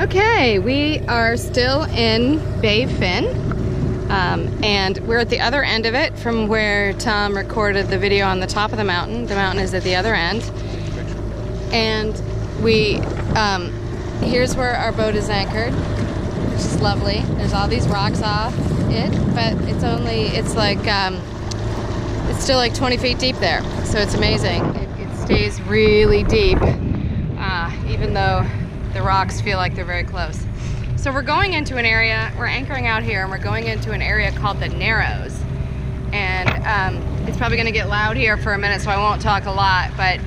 Okay, we are still in Baye Fine, and we're at the other end of it from where Tom recorded the video on the top of the mountain. The mountain is at the other end, and we here's where our boat is anchored, which is lovely. There's all these rocks off it, but it's still like 20 feet deep there, so it's amazing. It stays really deep, even though the rocks feel like they're very close. So we're going into an area, we're anchoring out here, and we're going into an area called the Narrows. And it's probably gonna get loud here for a minute, so I won't talk a lot, but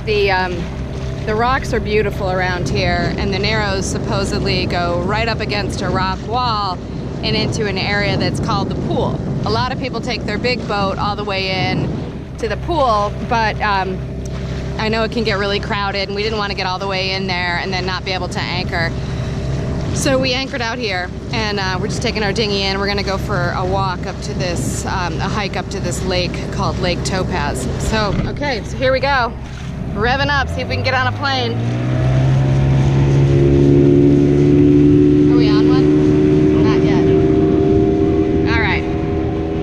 the rocks are beautiful around here, and the Narrows supposedly go right up against a rock wall and into an area that's called the pool. A lot of people take their big boat all the way in to the pool, but I know it can get really crowded, and we didn't want to get all the way in there and then not be able to anchor. So we anchored out here, and we're just taking our dinghy in. We're going to go for a walk up to this, a hike up to this lake called Lake Topaz. So, okay, so here we go. Revving up, see if we can get on a plane. Are we on one? Not yet. All right,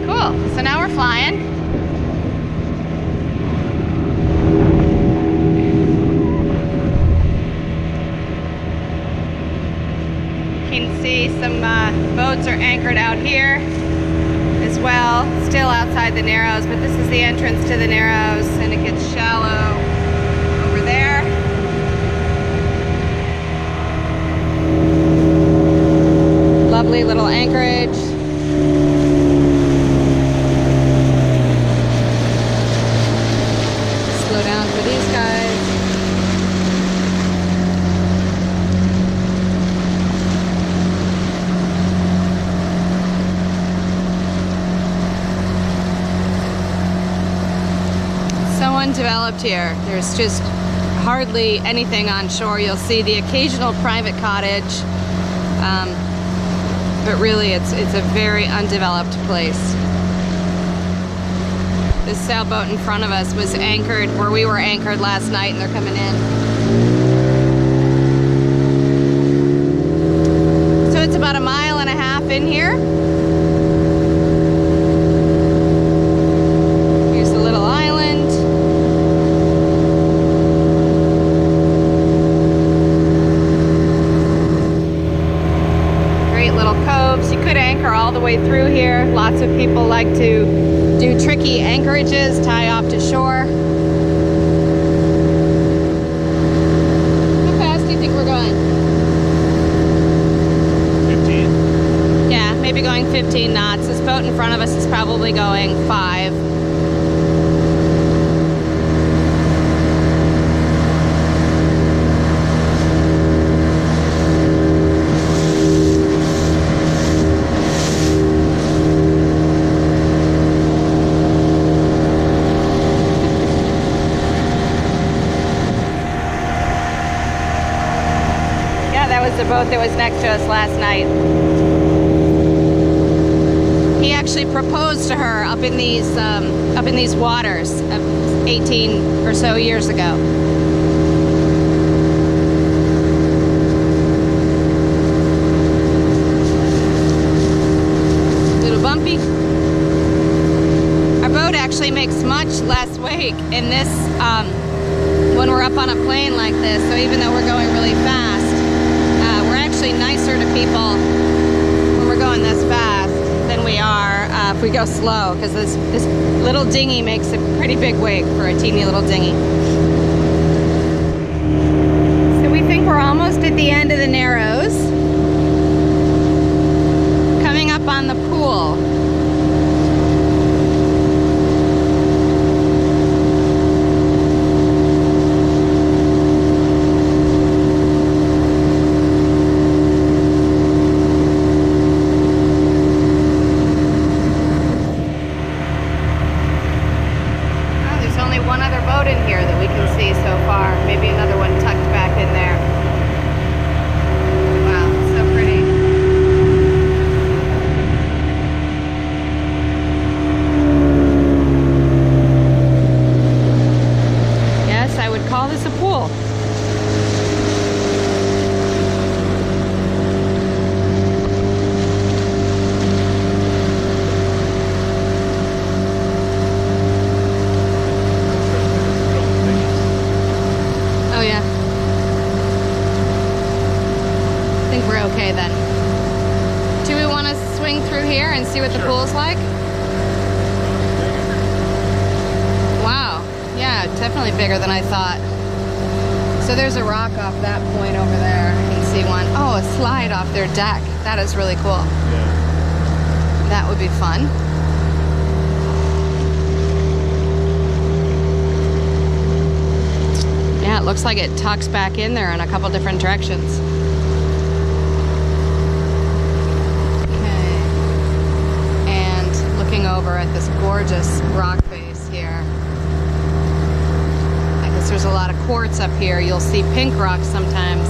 cool. So now we're flying. You can see some boats are anchored out here as well, still outside the Narrows, but this is the entrance to the Narrows, and it gets shallow over there. Lovely little anchorage. Slow down for these guys. Undeveloped here. There's just hardly anything on shore. You'll see the occasional private cottage, but really it's a very undeveloped place. This sailboat in front of us was anchored where we were anchored last night, and they're coming in. So it's about 1.5 miles in here. All the way through here. Lots of people like to do tricky anchorages, tie off to shore. How fast do you think we're going? 15. Yeah, maybe going 15 knots. This boat in front of us is probably going 5. The boat that was next to us last night. He actually proposed to her up in these waters 18 or so years ago. Little bumpy. Our boat actually makes much less wake in this when we're up on a plane like this. So even though we're going really fast, nicer to people when we're going this fast than we are if we go slow, because this little dinghy makes a pretty big wake for a teeny little dinghy. So we think we're almost at the end of the Narrows, coming up on the pool. Okay then. Do we want to swing through here and see what the Sure. pool's like? Wow. Yeah, definitely bigger than I thought. So there's a rock off that point over there. You can see one. Oh, a slide off their deck. That is really cool. Yeah. That would be fun. Yeah, it looks like it tucks back in there in a couple different directions. Okay. And looking over at this gorgeous rock face here. I guess there's a lot of quartz up here. You'll see pink rocks sometimes.